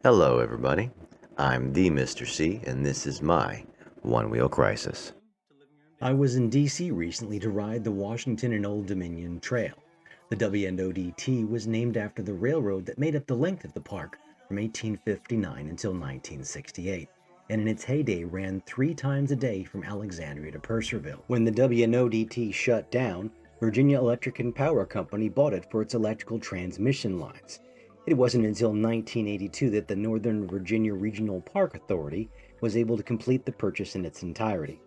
Hello, everybody. I'm the Mr. C, and this is my One Wheel Crisis. I was in DC recently to ride the Washington and Old Dominion Trail. The W&ODT was named after the railroad that made up the length of the park from 1859 until 1968, and in its heyday ran 3 times a day from Alexandria to Purcellville. When the W&ODT shut down, Virginia Electric and Power Company bought it for its electrical transmission lines. It wasn't until 1982 that the Northern Virginia Regional Park Authority was able to complete the purchase in its entirety.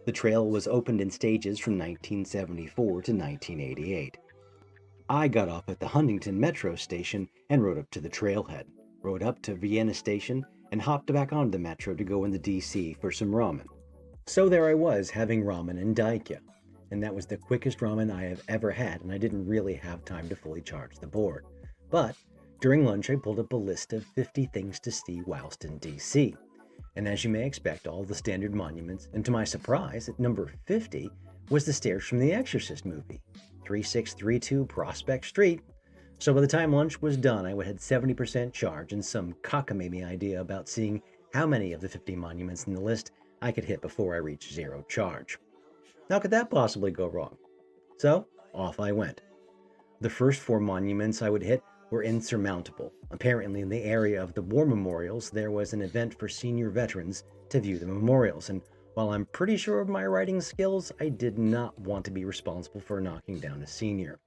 The trail was opened in stages from 1974 to 1988. I got off at the Huntington Metro station and rode up to the trailhead, rode up to Vienna station, and hopped back onto the Metro to go into DC for some ramen. So there I was having ramen in Daikya, and that was the quickest ramen I have ever had, and I didn't really have time to fully charge the board. But during lunch I pulled up a list of 50 things to see whilst in DC. And as you may expect, all the standard monuments, and to my surprise, at number 50 was the stairs from the Exorcist movie, 3632 Prospect Street. So by the time lunch was done, I had 70% charge and some cockamamie idea about seeing how many of the 50 monuments in the list I could hit before I reached zero charge. How could that possibly go wrong? So off I went. The first 4 monuments I would hit were insurmountable. Apparently, in the area of the war memorials, there was an event for senior veterans to view the memorials, and while I'm pretty sure of my writing skills, I did not want to be responsible for knocking down a senior.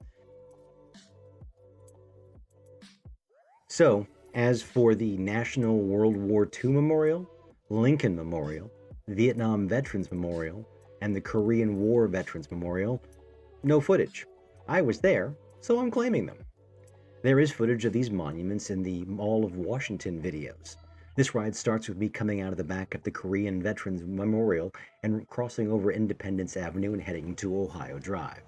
So, as for the National World War II Memorial, Lincoln Memorial, Vietnam Veterans Memorial, and the Korean War Veterans Memorial, no footage. I was there, so I'm claiming them. There is footage of these monuments in the Mall of Washington videos. This ride starts with me coming out of the back of the Korean Veterans Memorial and crossing over Independence Avenue and heading to Ohio Drive.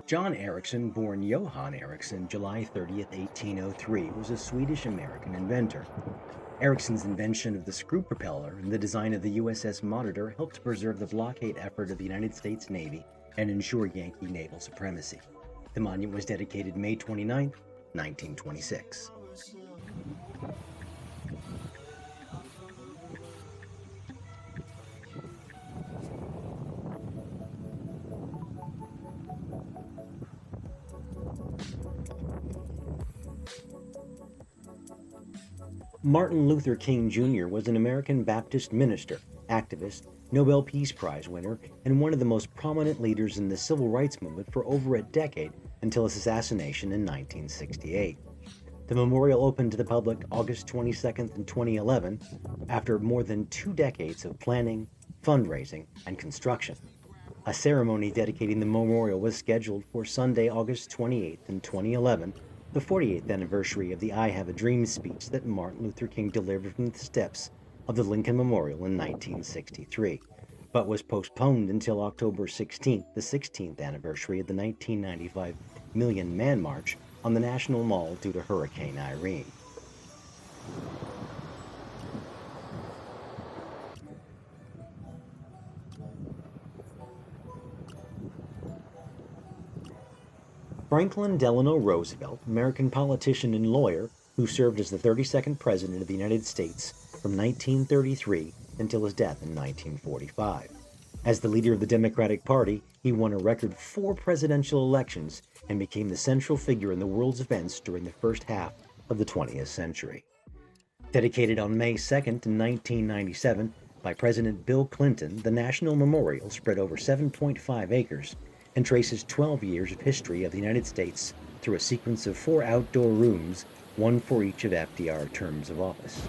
John Ericsson, born Johan Ericsson, July 30th, 1803, was a Swedish-American inventor. Ericsson's invention of the screw propeller and the design of the USS Monitor helped preserve the blockade effort of the United States Navy and ensure Yankee naval supremacy. The monument was dedicated May 29, 1926. Martin Luther King Jr. was an American Baptist minister, activist, Nobel Peace Prize winner, and one of the most prominent leaders in the civil rights movement for over a decade until his assassination in 1968. The memorial opened to the public August 22nd in 2011 after more than 2 decades of planning, fundraising, and construction. A ceremony dedicating the memorial was scheduled for Sunday, August 28th in 2011, the 48th anniversary of the I Have a Dream speech that Martin Luther King delivered from the steps of the Lincoln Memorial in 1963, but was postponed until October 16th, the 16th anniversary of the 1995 Million Man March on the National Mall due to Hurricane Irene. Franklin Delano Roosevelt, American politician and lawyer who served as the 32nd President of the United States from 1933 until his death in 1945. As the leader of the Democratic Party, he won a record 4 presidential elections and became the central figure in the world's events during the first half of the 20th century. Dedicated on May 2nd, 1997, by President Bill Clinton, the National Memorial spread over 7.5 acres and traces 12 years of history of the United States through a sequence of 4 outdoor rooms, one for each of FDR terms of office.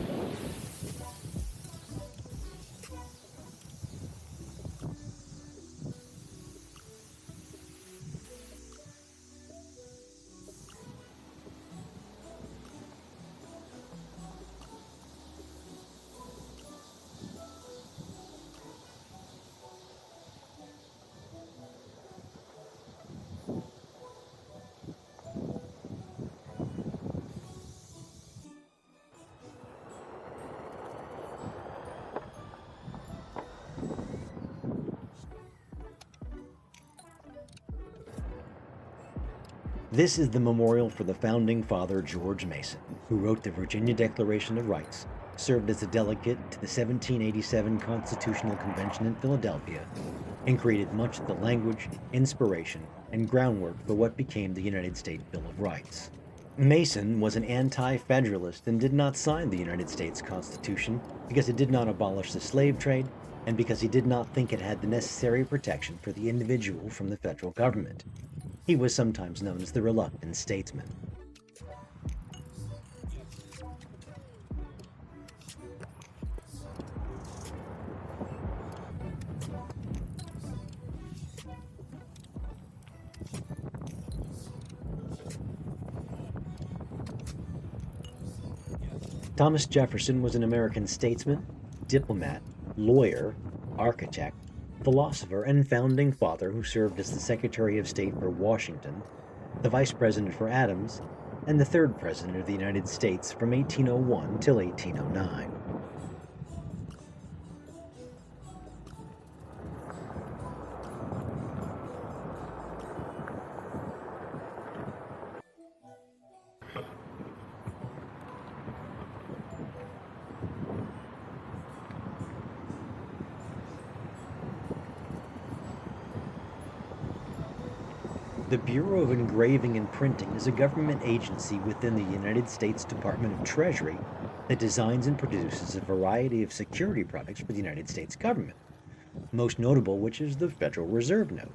This is the memorial for the founding father George Mason, who wrote the Virginia Declaration of Rights, served as a delegate to the 1787 Constitutional Convention in Philadelphia, and created much of the language, inspiration, and groundwork for what became the United States Bill of Rights. Mason was an anti-federalist and did not sign the United States Constitution because it did not abolish the slave trade and because he did not think it had the necessary protection for the individual from the federal government. He was sometimes known as the reluctant statesman. Thomas Jefferson was an American statesman, diplomat, lawyer, architect, philosopher, and founding father who served as the Secretary of State for Washington, the Vice President for Adams, and the third President of the United States from 1801 till 1809. The Bureau of Engraving and Printing is a government agency within the United States Department of Treasury that designs and produces a variety of security products for the United States government, most notable which is the Federal Reserve Note,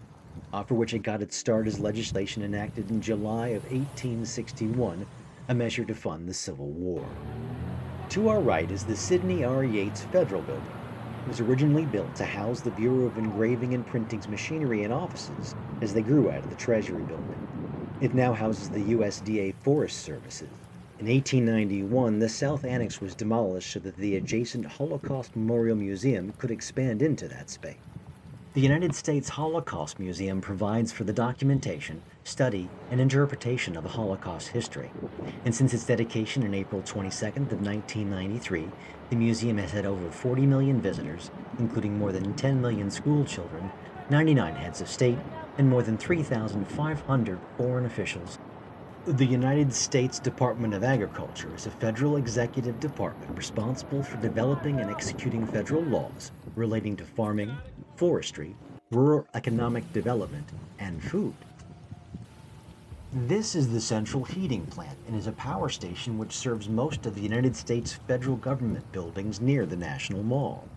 for which it got its start as legislation enacted in July of 1861, a measure to fund the Civil War. To our right is the Sidney R. Yates Federal Building. It was originally built to house the Bureau of Engraving and Printing's machinery and offices as they grew out of the Treasury Building. It now houses the USDA Forest Services. In 1891, the South Annex was demolished so that the adjacent Holocaust Memorial Museum could expand into that space. The United States Holocaust Museum provides for the documentation, study, and interpretation of the Holocaust history. And since its dedication in April 22nd of 1993, the museum has had over 40 million visitors, including more than 10 million school children, 99 heads of state, and more than 3,500 foreign officials. The United States Department of Agriculture is a federal executive department responsible for developing and executing federal laws relating to farming, forestry, rural economic development, and food. This is the central heating plant and is a power station which serves most of the United States federal government buildings near the National Mall.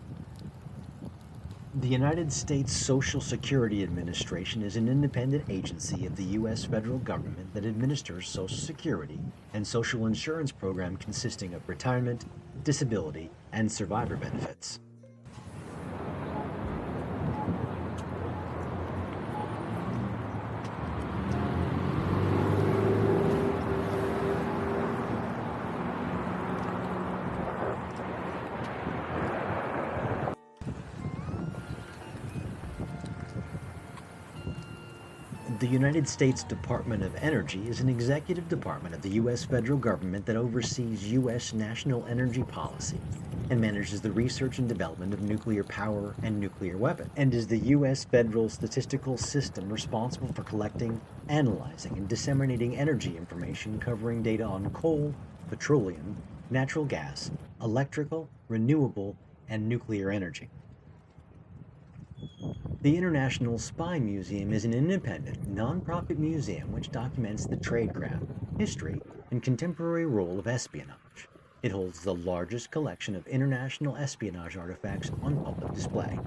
The United States Social Security Administration is an independent agency of the U.S. federal government that administers Social Security and social insurance program consisting of retirement, disability, and survivor benefits. The United States Department of Energy is an executive department of the U.S. federal government that oversees U.S. national energy policy and manages the research and development of nuclear power and nuclear weapons, and is the U.S. federal statistical system responsible for collecting, analyzing, and disseminating energy information covering data on coal, petroleum, natural gas, electrical, renewable, and nuclear energy. The International Spy Museum is an independent, non-profit museum which documents the tradecraft, history, and contemporary role of espionage. It holds the largest collection of international espionage artifacts on public display.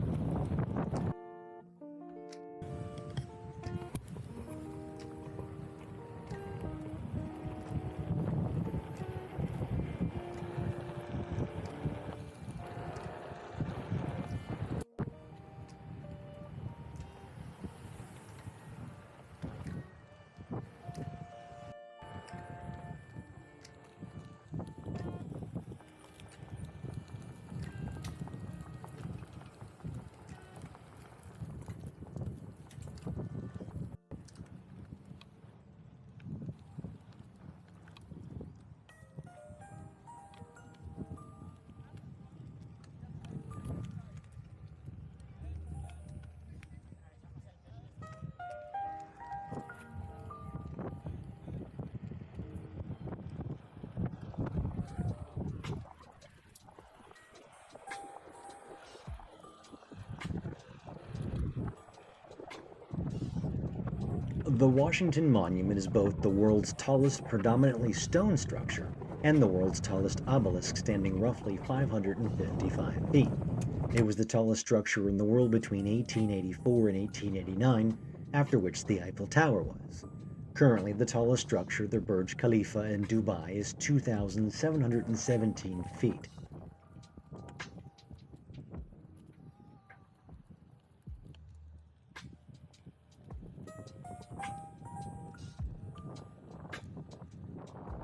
The Washington Monument is both the world's tallest predominantly stone structure and the world's tallest obelisk, standing roughly 555 feet. It was the tallest structure in the world between 1884 and 1889, after which the Eiffel Tower was. Currently, the tallest structure, the Burj Khalifa in Dubai, is 2,717 feet.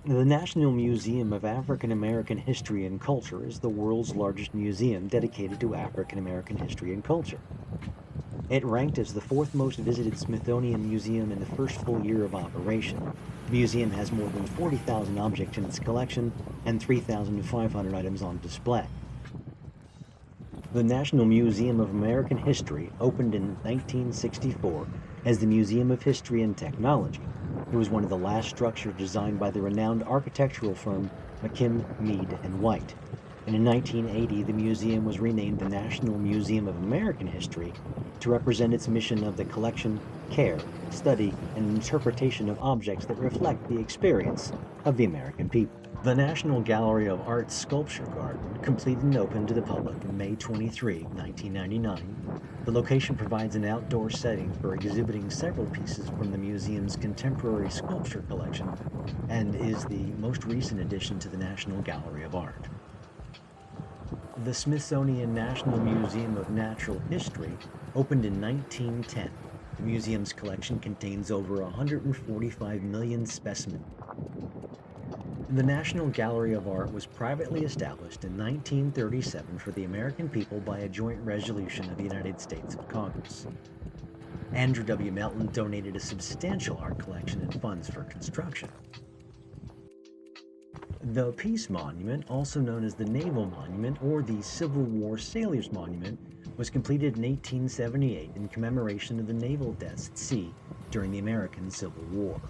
The National Museum of African American History and Culture is the world's largest museum dedicated to African American history and culture. It ranked as the fourth most visited Smithsonian museum in the first full year of operation. The museum has more than 40,000 objects in its collection and 3,500 items on display. The National Museum of American History opened in 1964 as the Museum of History and Technology. It was one of the last structures designed by the renowned architectural firm McKim, Mead and White. And in 1980, the museum was renamed the National Museum of American History to represent its mission of the collection, care, study, and interpretation of objects that reflect the experience of the American people. The National Gallery of Art's Sculpture Garden completed and opened to the public on May 23, 1999. The location provides an outdoor setting for exhibiting several pieces from the museum's contemporary sculpture collection and is the most recent addition to the National Gallery of Art. The Smithsonian National Museum of Natural History opened in 1910. The museum's collection contains over 145 million specimens. The National Gallery of Art was privately established in 1937 for the American people by a joint resolution of the United States Congress. Andrew W. Melton donated a substantial art collection and funds for construction. The Peace Monument, also known as the Naval Monument or the Civil War Sailors Monument, was completed in 1878 in commemoration of the naval deaths at sea during the American Civil War.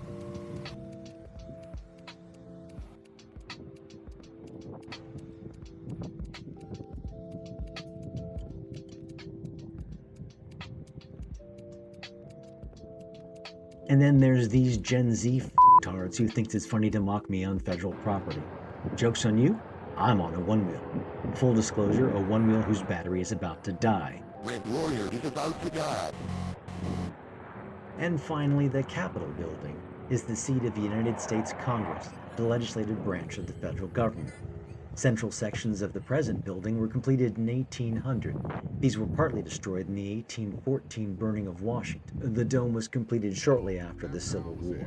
And then there's these Gen Z f***tards who thinks it's funny to mock me on federal property. Joke's on you, I'm on a one-wheel. Full disclosure, a one-wheel whose battery is about to die. Red Warrior is about to die. And finally, the Capitol building is the seat of the United States Congress, the legislative branch of the federal government. Central sections of the present building were completed in 1800. These were partly destroyed in the 1814 burning of Washington. The dome was completed shortly after the Civil War.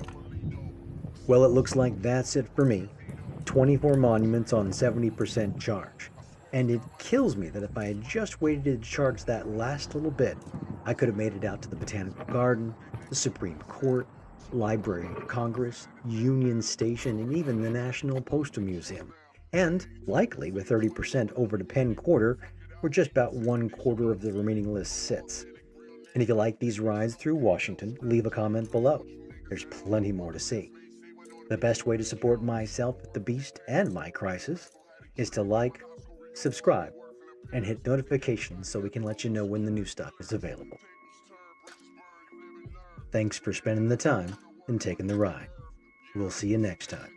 Well, it looks like that's it for me. 24 monuments on 70% charge. And it kills me that if I had just waited to charge that last little bit, I could have made it out to the Botanical Garden, the Supreme Court, Library of Congress, Union Station, and even the National Postal Museum. And, likely, with 30% over to Penn Quarter, where just about 1/4 of the remaining list sits. And if you like these rides through Washington, leave a comment below. There's plenty more to see. The best way to support myself at the Beast and my Crisis is to like, subscribe, and hit notifications so we can let you know when the new stuff is available. Thanks for spending the time and taking the ride. We'll see you next time.